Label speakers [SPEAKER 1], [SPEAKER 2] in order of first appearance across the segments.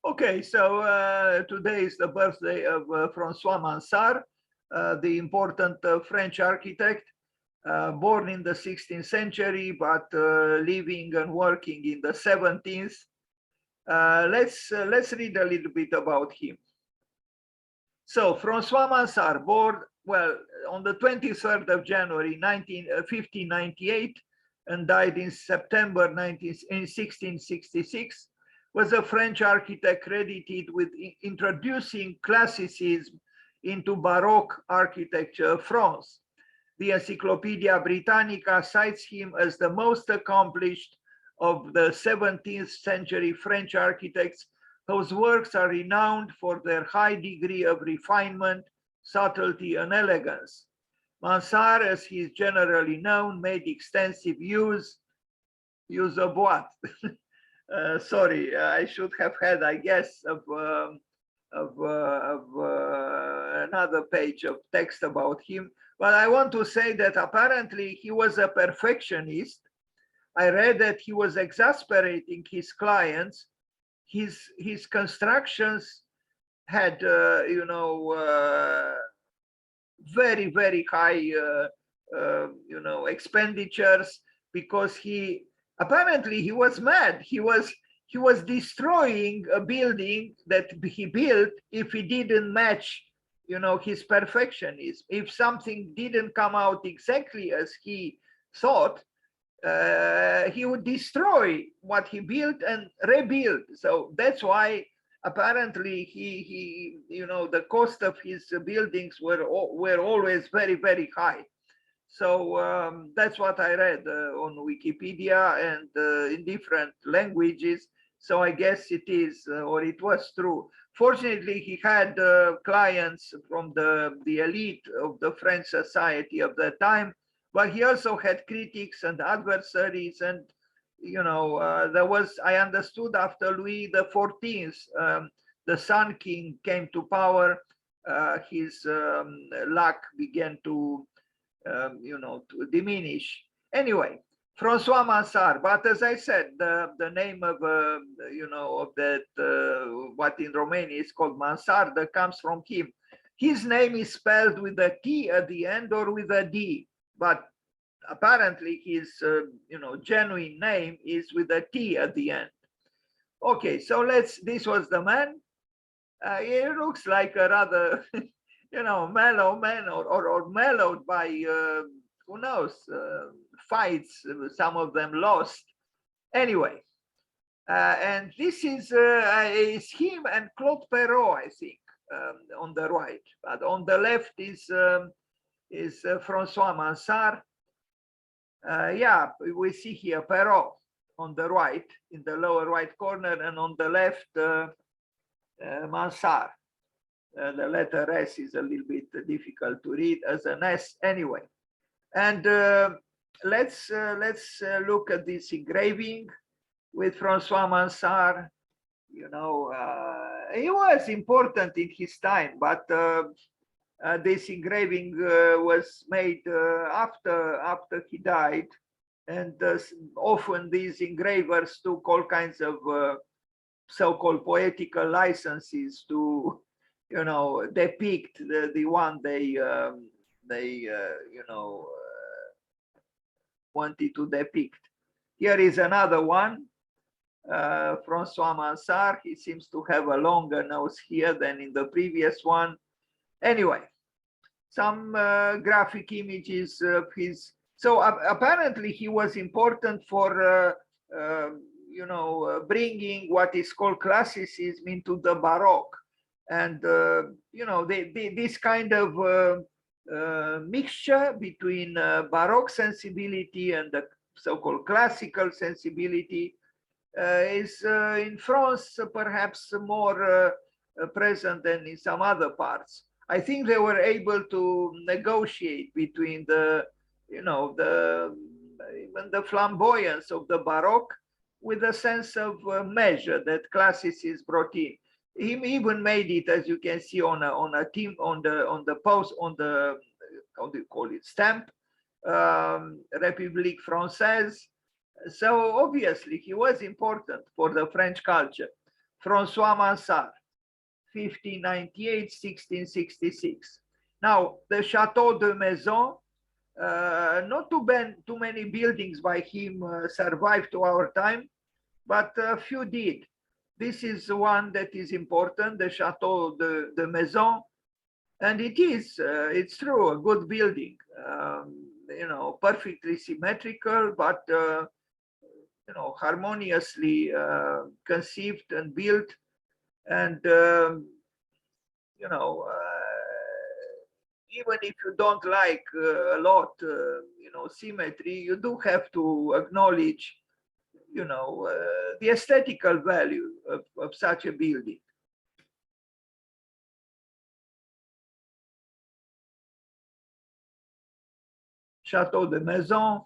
[SPEAKER 1] Okay, so today is the birthday of Francois Mansart, the important French architect, born in the 16th century, but living and working in the 17th. Let's read a little bit about him. So Francois Mansart, born on the 23rd of January 1598 and died in September 1666, was a French architect credited with introducing classicism into Baroque architecture of France. The Encyclopedia Britannica cites him as the most accomplished of the 17th century French architects, whose works are renowned for their high degree of refinement, subtlety, and elegance. Mansart, as he is generally known, made extensive use of what? Sorry, I should have had, I guess, another page of text about him. But I want to say that apparently he was a perfectionist. I read that he was exasperating his clients. His constructions had, very high, expenditures, because apparently he was mad. He was destroying a building that he built if he didn't match, his perfectionism. If something didn't come out exactly as he thought, he would destroy what he built and rebuild. So that's why apparently the cost of his buildings were always very high. So that's what I read on Wikipedia and in different languages. So I guess it is, or it was true. Fortunately, he had clients from the elite of the French society of that time, but he also had critics and adversaries. And, there was, I understood, after Louis XIV, the Sun King came to power, his luck began to diminish. Anyway, Francois Mansart. But as I said, the name of of that what in Romania is called Mansart, that comes from him. His name is spelled with a T at the end or with a D, but apparently his genuine name is with a T at the end. Okay, so this was the man. He looks like a rather mellow man, or mellowed by who knows, fights, some of them lost. Anyway, and this is him and Claude Perrault, I think, on the right. But on the left is Francois Mansart. Yeah, we see here Perrault on the right, in the lower right corner, and on the left, Mansart. The letter S is a little bit difficult to read as an S anyway. And let's look at this engraving with Francois Mansart. He was important in his time, but this engraving was made after he died, and often these engravers took all kinds of so-called poetical licenses to depict the one they wanted to depict. Here is another one, Francois Mansart. He seems to have a longer nose here than in the previous one. Anyway, some graphic images of his. So apparently he was important for bringing what is called classicism into the Baroque. And this kind of mixture between Baroque sensibility and the so-called classical sensibility is in France perhaps more present than in some other parts. I think they were able to negotiate between even the flamboyance of the Baroque with a sense of measure that classicists brought in. He even made it, as you can see, on a team on the post, on the, how do you call it, stamp, République Française. So obviously he was important for the French culture. Francois Mansart, 1598-1666. Now, the Chateau de Maisons, not too many buildings by him survived to our time, but a few did. This is one that is important, the Chateau de Maisons, and it's true, a good building, perfectly symmetrical, but harmoniously conceived and built, and even if you don't like a lot, symmetry, you do have to acknowledge, the aesthetical value of such a building. Chateau de Maisons.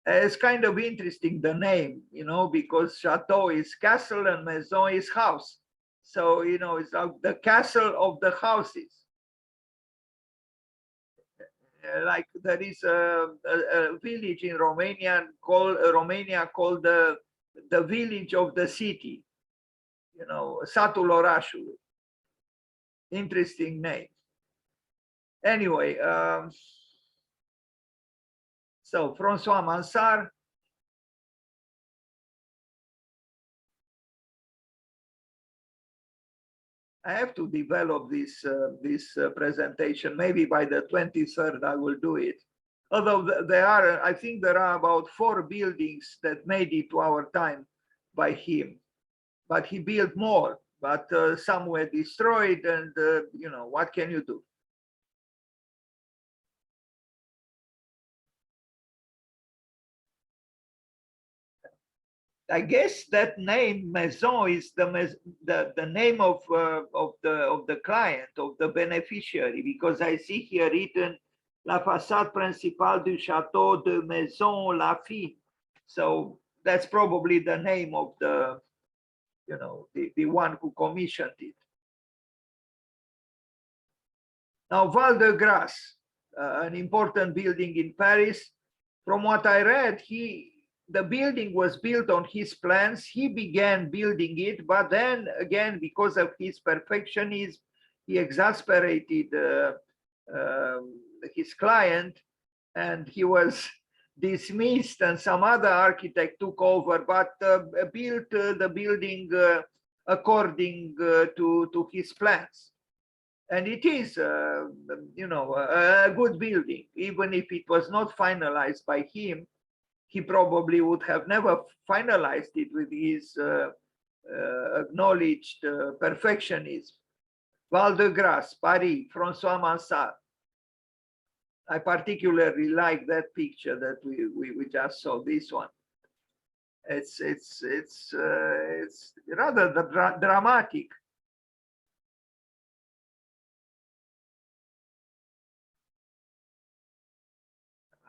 [SPEAKER 1] It's kind of interesting, the name, because chateau is castle and maison is house. So, it's like the castle of the houses. Like there is a village in Romania called the village of the city, Satul Orașului. Interesting name. Anyway, so Francois Mansart. I have to develop this presentation. Maybe by the 23rd I will do it. Although I think there are about 4 buildings that made it to our time by him, but he built more. But some were destroyed, and what can you do? I guess that name Maison is the name of the client, of the beneficiary, because I see here written La façade principale du Château de Maisons La Fille. So that's probably the name of the the one who commissioned it. Now Val de Grace, an important building in Paris. From what I read, the building was built on his plans. He began building it, but then again, because of his perfectionism, he exasperated his client, and he was dismissed, and some other architect took over, but built the building according to his plans. And it is, a good building, even if it was not finalized by him. He probably would have never finalized it with his acknowledged perfectionism. Val de Grace, Paris, Francois Mansart. I particularly like that picture that we just saw. This one. It's rather dramatic.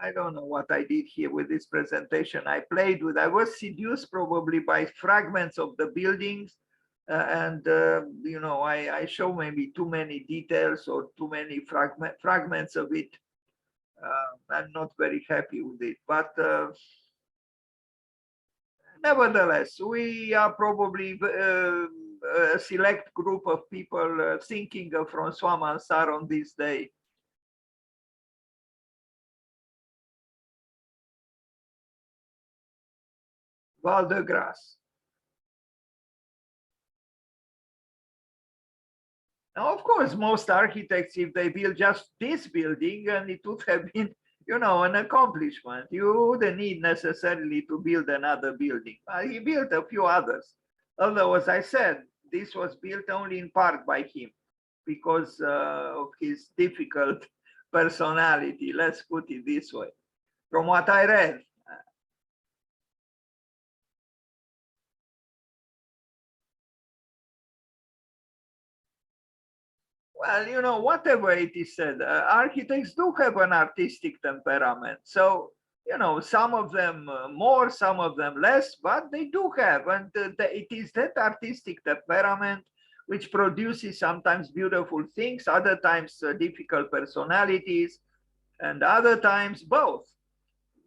[SPEAKER 1] I don't know what I did here with this presentation. I was seduced probably by fragments of the buildings, and I show maybe too many details or too many fragments of it. I'm not very happy with it, but nevertheless, we are probably a select group of people thinking of Francois Mansart on this day. Val de Grace. Now, of course, most architects, if they build just this building, and it would have been, an accomplishment. You wouldn't need necessarily to build another building. He built a few others. Although, as I said, this was built only in part by him because of his difficult personality. Let's put it this way. From what I read, well, whatever it is said, architects do have an artistic temperament. So, some of them more, some of them less, but they do have. And it is that artistic temperament which produces sometimes beautiful things, other times difficult personalities, and other times both.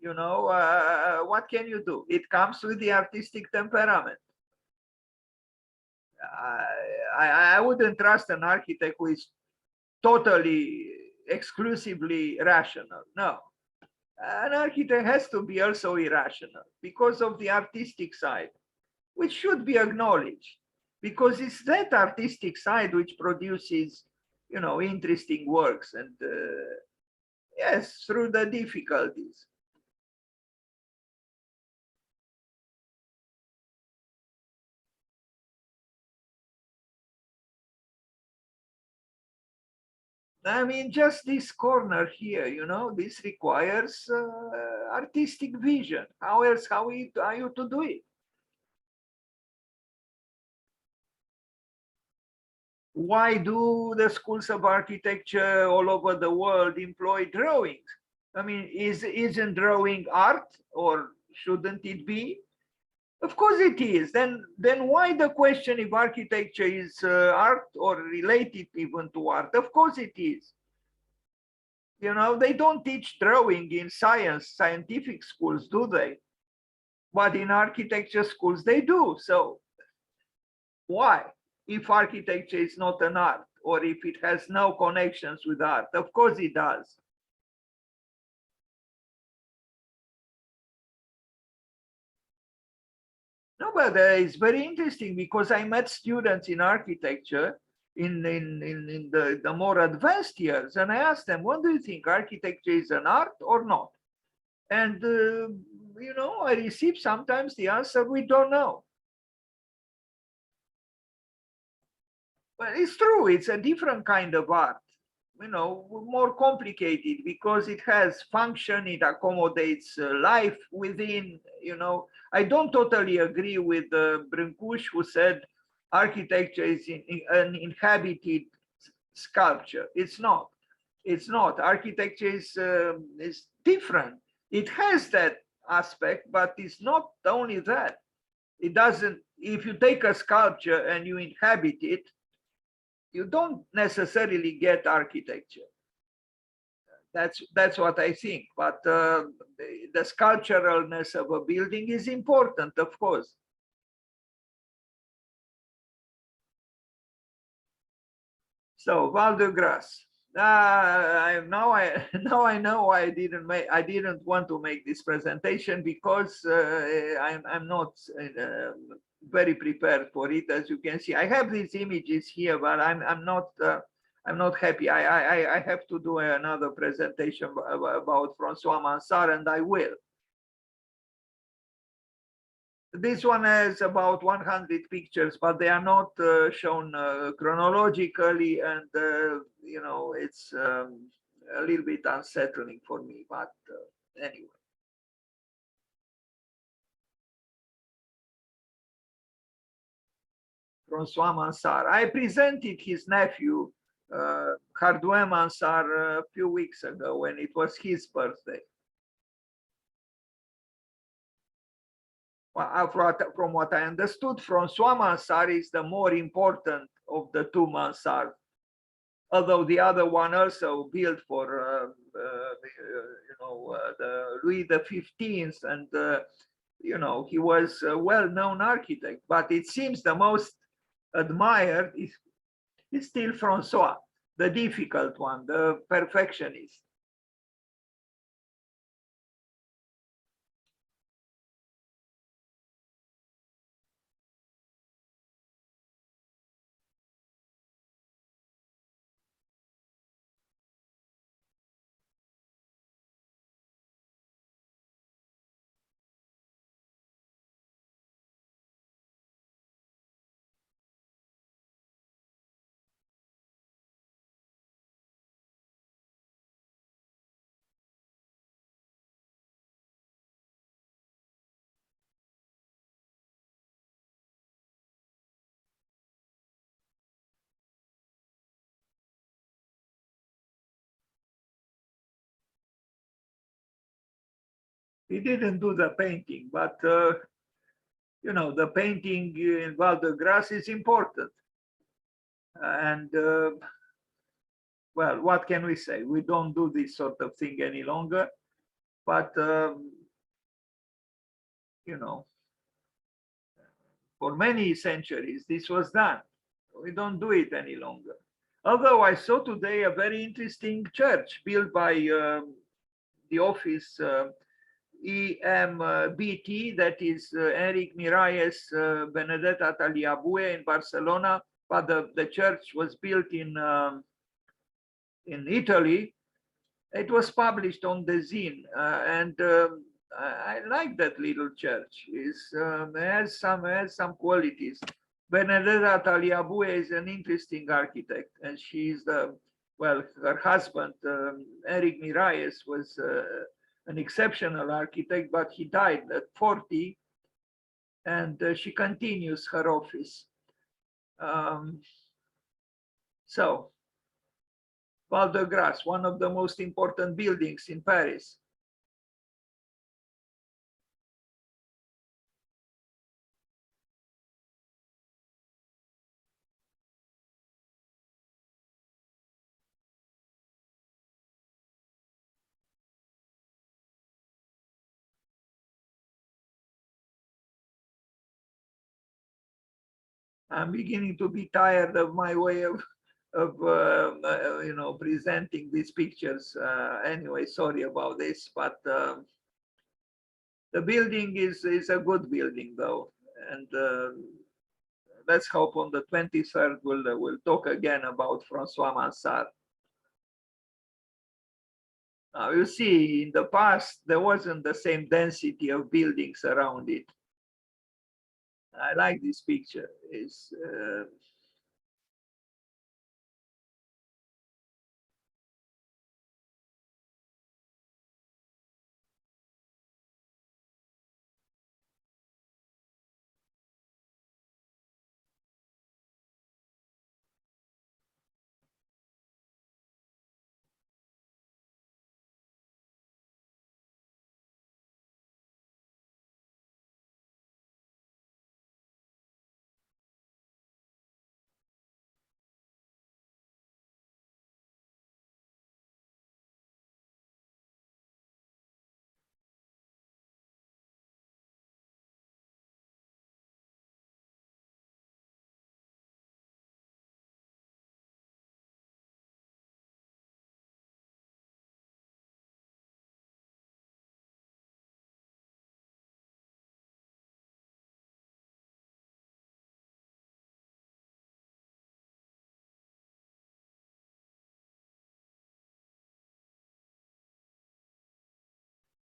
[SPEAKER 1] What can you do? It comes with the artistic temperament. I wouldn't trust an architect who is totally, exclusively rational. No, an architect has to be also irrational because of the artistic side, which should be acknowledged, because it's that artistic side which produces, interesting works, and yes, through the difficulties. I mean, just this corner here, this requires artistic vision. How else, how are you to do it? Why do the schools of architecture all over the world employ drawings? I mean, isn't drawing art, or shouldn't it be? Of course it is. Then why the question if architecture is art or related even to art? Of course it is. They don't teach drawing in scientific schools, do they? But in architecture schools, they do. So why? If architecture is not an art, or if it has no connections with art? Of course it does. No, but it's very interesting, because I met students in architecture in the more advanced years, and I asked them, what do you think, architecture is an art or not? And I receive sometimes the answer, we don't know. Well, it's true, it's a different kind of art, more complicated, because it has function, it accommodates life within. I don't totally agree with Brâncuș, who said architecture is an inhabited sculpture. It's not. It's not. Architecture is different. It has that aspect, but it's not only that. It doesn't. If you take a sculpture and you inhabit it, you don't necessarily get architecture. That's what I think. But the sculpturalness of a building is important, of course. So Val de Grace. Now I know why I didn't want to make this presentation, because I'm not very prepared for it. As you can see, I have these images here, but I'm not happy. I have to do another presentation about Francois Mansart, and I will. This one has about 100 pictures, but they are not shown chronologically, and it's a little bit unsettling for me, but anyway. Francois Mansart. I presented his nephew, Hardouin Mansart, a few weeks ago when it was his birthday. From what I understood, Francois Mansart is the more important of the two Mansart, although the other one also built for the Louis XV, and he was a well-known architect. But it seems the most admired is still Francois, the difficult one, the perfectionist. He didn't do the painting, but the painting in Val de Grace is important. And well, what can we say? We don't do this sort of thing any longer. But you know, For many centuries, this was done. We don't do it any longer. Although I saw today a very interesting church built by the office EMBT, that is Enric Miralles Benedetta Taliabue in Barcelona, but the church was built in Italy. It was published on the zine, and I like that little church. It has some qualities. Benedetta Taliabue is an interesting architect, and she's her husband, Enric Miralles, was an exceptional architect, but he died at 40, and she continues her office. So, Val de Grace, one of the most important buildings in Paris. I'm beginning to be tired of my way of presenting these pictures. Anyway, sorry about this, but the building is a good building though, and let's hope on the 23rd we'll talk again about Francois Mansart. Now you see, in the past there wasn't the same density of buildings around it. I like this picture. It's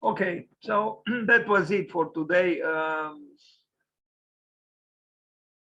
[SPEAKER 1] okay. So that was it for today.